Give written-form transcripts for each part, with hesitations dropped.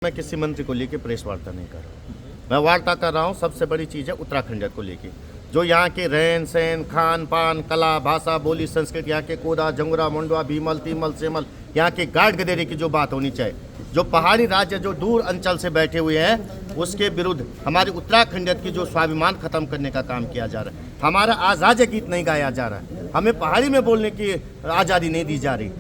मैं किसी मंत्री को लेके प्रेस वार्ता नहीं कर रहा हूँ। मैं वार्ता कर रहा हूँ, सबसे बड़ी चीज़ है उत्तराखंड को लेके, जो यहाँ के रहन सहन, खान पान, कला, भाषा, बोली, संस्कृति, यहाँ के कोदा, जंगुरा, मुंडवा, भीमल, तीमल, सेमल, यहाँ के गाढ़ गधेरे की जो बात होनी चाहिए, जो पहाड़ी राज्य जो दूर अंचल से बैठे हुए हैं उसके विरुद्ध हमारे उत्तराखंड की जो स्वाभिमान खत्म करने का काम किया जा रहा है। हमारा आज़ाद गीत नहीं गाया जा रहा है, हमें पहाड़ी में बोलने की आज़ादी नहीं दी जा रही,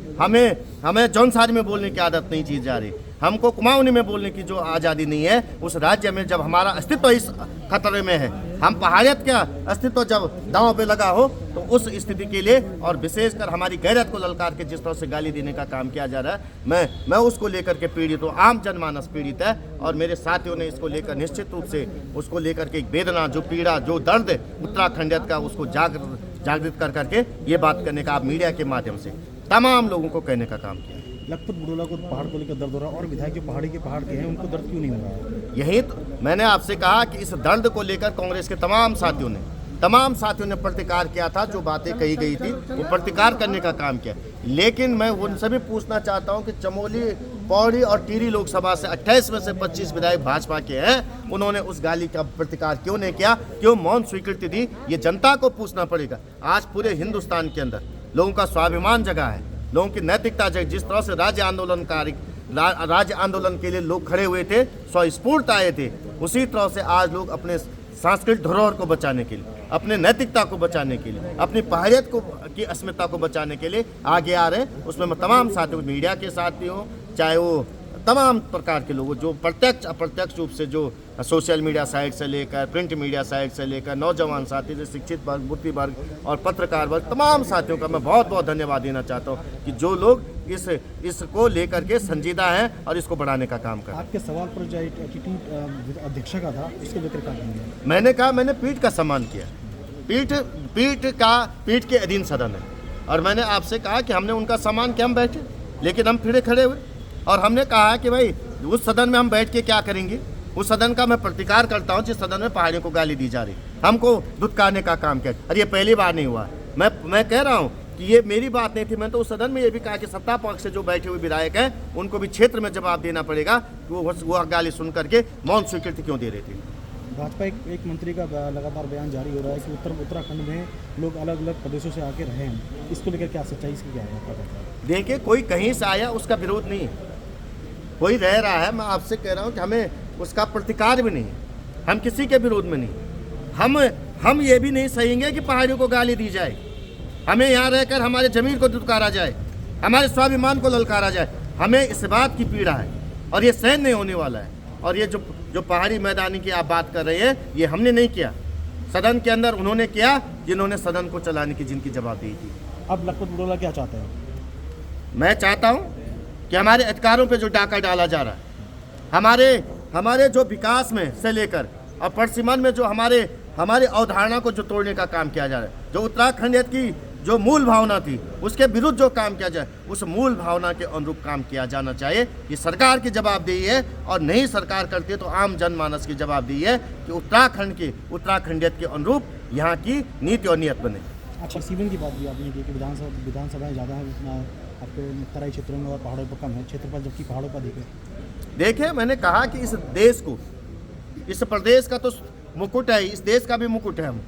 हमें जौनसारी में बोलने की आदत नहीं दी जा रही, हमको कुमाऊनी में बोलने की जो आज़ादी नहीं है। उस राज्य में जब हमारा अस्तित्व इस खतरे में है, हम पहाड़ियत का अस्तित्व जब दांव पे लगा हो, तो उस स्थिति के लिए और विशेषकर हमारी गैरत को ललकार के जिस तरह से गाली देने का काम किया जा रहा है, मैं उसको लेकर के पीड़ित हूँ। आम जनमानस पीड़ित है और मेरे साथियों ने इसको लेकर निश्चित रूप से उसको लेकर के एक वेदना, जो पीड़ा, जो दर्द उत्तराखंडियत का, उसको जागृत कर करके ये बात करने का आप मीडिया के माध्यम से तमाम लोगों को कहने का काम किया। लखपत बुडोला को पहाड़ को लेकर दर्द हो रहा है और विधायक जो पहाड़ के हैं उनको दर्द क्यों नहीं हो रहा है? यही तो मैंने आपसे कहा कि इस दर्द को लेकर कांग्रेस के तमाम साथियों ने प्रतिकार किया था। जो बातें कही गई थी वो प्रतिकार करने का काम किया, लेकिन मैं उनसे भी पूछना चाहता हूं कि चमोली, पौड़ी और टिहरी लोकसभा से 28 में से 25 विधायक भाजपा के हैं, उन्होंने उस गाली का प्रतिकार क्यों नहीं किया, क्यों मौन स्वीकृति दी? ये जनता को पूछना पड़ेगा। आज पूरे हिंदुस्तान के अंदर लोगों का स्वाभिमान जगा है, लोगों की नैतिकता जग, जिस तरह से राज्य आंदोलन के लिए लोग खड़े हुए थे, स्वस्फूर्त आए थे, उसी तरह से आज लोग अपने सांस्कृतिक धरोहर को बचाने के लिए, अपने नैतिकता को बचाने के लिए, अपनी पहाड़ियत को की अस्मिता को बचाने के लिए आगे आ रहे हैं। उसमें मैं तमाम साथियों, मीडिया के साथी हों, चाहे वो तमाम प्रकार के लोग जो प्रत्यक्ष अप्रत्यक्ष रूप से, जो सोशल मीडिया साइट से लेकर प्रिंट मीडिया साइट से लेकर नौजवान साथी, जो शिक्षित वर्ग, बुद्धि वर्ग और पत्रकार वर्ग, तमाम साथियों का मैं बहुत बहुत धन्यवाद देना चाहता हूं कि जो लोग इसको लेकर के संजीदा हैं और इसको बढ़ाने का काम कर रहे हैं। आपके सवाल पर जो एटीट्यूड अध्यक्ष का था, इसको लेकर क्या कहेंगे? मैंने कहा, मैंने पीठ का सम्मान किया। पीठ के अधीन सदन है और मैंने आपसे कहा कि हमने उनका सम्मान किया, हम बैठे, लेकिन हम फिर खड़े हुए और हमने कहा कि भाई उस सदन में हम बैठ के क्या करेंगे? उस सदन का मैं प्रतिकार करता हूं जिस सदन में पहाड़ियों को गाली दी जा रही, हमको धुतकारने का काम किया। और ये पहली बार नहीं हुआ। मैं कह रहा हूं कि ये मेरी बात नहीं थी। मैं तो उस सदन में ये भी कहा कि सत्ता पक्ष से जो बैठे हुए विधायक हैं उनको भी क्षेत्र में जवाब देना पड़ेगा कि वो गाली सुन करके मौन स्वीकृति क्यों दे रही थी। भाजपा एक मंत्री का लगातार बयान जारी हो रहा है कि उत्तराखंड में लोग अलग अलग प्रदेशों से आके रहे हैं, इसको लेकर क्या सच्चाई, इसकी क्या है? देखिए, कोई कहीं से आया उसका विरोध नहीं है, कोई रह रहा है। मैं आपसे कह रहा हूं कि हमें उसका प्रतिकार भी नहीं है, हम किसी के विरोध में नहीं। हम ये भी नहीं सहेंगे कि पहाड़ियों को गाली दी जाए, हमें यहाँ रहकर हमारे जमीन को दुत्कारा जाए, हमारे स्वाभिमान को ललकारा जाए। हमें इस बात की पीड़ा है और ये सहन नहीं होने वाला है। और ये जो पहाड़ी मैदानी की आप बात कर रहे हैं, ये हमने नहीं किया, सदन के अंदर उन्होंने किया जिन्होंने सदन को चलाने की जिनकी जवाबदेही थी। अब लखपत बुडोला क्या चाहते हैं? मैं चाहता हूँ कि हमारे अधिकारों पे जो डाका डाला जा रहा है, हमारे जो विकास में से लेकर और परसिमन में जो हमारे अवधारणा को जो तोड़ने का काम किया जा रहा है, जो उत्तराखंडियत की जो मूल भावना थी उसके विरुद्ध जो काम किया जाए, उस मूल भावना के अनुरूप काम किया जाना चाहिए। ये सरकार की जवाबदेही है और नहीं सरकार करती है तो आम जनमानस की जवाबदेही है कि उत्तराखंडियत के अनुरूप यहाँ की नीति और नियत बने। अच्छा, सीवन की बात भी आपने की कि विधानसभाएं ज़्यादा है आपके तराई क्षेत्रों में और पहाड़ों पर कम है क्षेत्रफल, जबकि पहाड़ों पर देखिए, मैंने कहा कि इस देश को, इस प्रदेश का तो मुकुट है, इस देश का भी मुकुट है हम,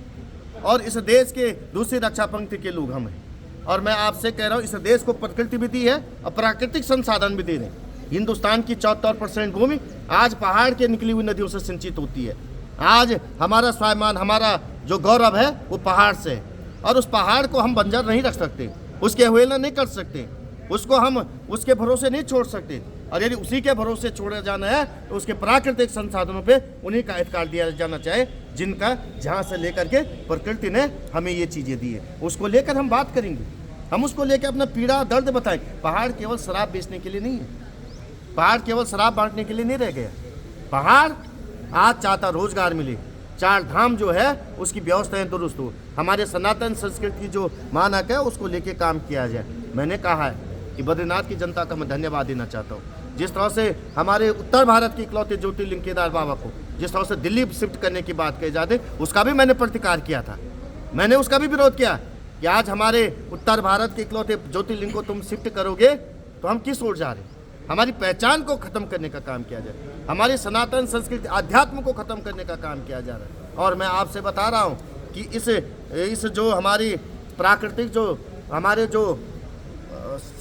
और इस देश के दूसरी रक्षा पंक्ति के लोग हम हैं। और मैं आपसे कह रहा हूँ, इस देश को प्रकृति भी दी है और प्राकृतिक संसाधन भी दे रहे हैं। हिंदुस्तान की 74% भूमि आज पहाड़ के निकली हुई नदियों से सिंचित होती है। आज हमारा स्वाभिमान, हमारा जो गौरव है वो पहाड़ से है और उस पहाड़ को हम बंजर नहीं रख सकते, उसकी अवहेलना नहीं कर सकते, उसको हम उसके भरोसे नहीं छोड़ सकते। और यदि उसी के भरोसे छोड़ा जाना है तो उसके प्राकृतिक संसाधनों पे उन्हीं का अधिकार दिया जाना चाहिए, जिनका जहाँ से लेकर के प्रकृति ने हमें ये चीज़ें दी है। उसको लेकर हम बात करेंगे, हम उसको लेकर अपना पीड़ा दर्द बताएं। पहाड़ केवल शराब बेचने के लिए नहीं है, पहाड़ केवल शराब बांटने के लिए नहीं रह गया। पहाड़ आज चाहता रोजगार मिले, 4 धाम जो है उसकी व्यवस्थाएं दुरुस्त हो, हमारे सनातन संस्कृति की जो मानक है उसको लेके काम किया जाए। मैंने कहा है कि बद्रीनाथ की जनता का मैं धन्यवाद देना चाहता हूँ, जिस तरह से हमारे उत्तर भारत के इकलौते ज्योतिर्लिंग केदार बाबा को जिस तरह से दिल्ली शिफ्ट करने की बात कही जाती, उसका भी मैंने प्रतिकार किया था। मैंने उसका भी विरोध किया कि आज हमारे उत्तर भारत के इकलौते ज्योतिर्लिंग को तुम शिफ्ट करोगे तो हम किस ओर जा रहे हैं। हमारी पहचान को ख़त्म करने का काम किया जाए, हमारी सनातन संस्कृति अध्यात्म को ख़त्म करने का काम किया जा रहा है। और मैं आपसे बता रहा हूँ कि इस जो हमारी प्राकृतिक जो हमारे जो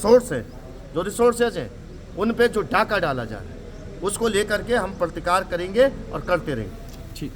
सोर्स है, जो रिसोर्सेज हैं, उन पे जो डाका डाला जा रहा है, उसको लेकर के हम प्रतिकार करेंगे और करते रहेंगे। ठीक।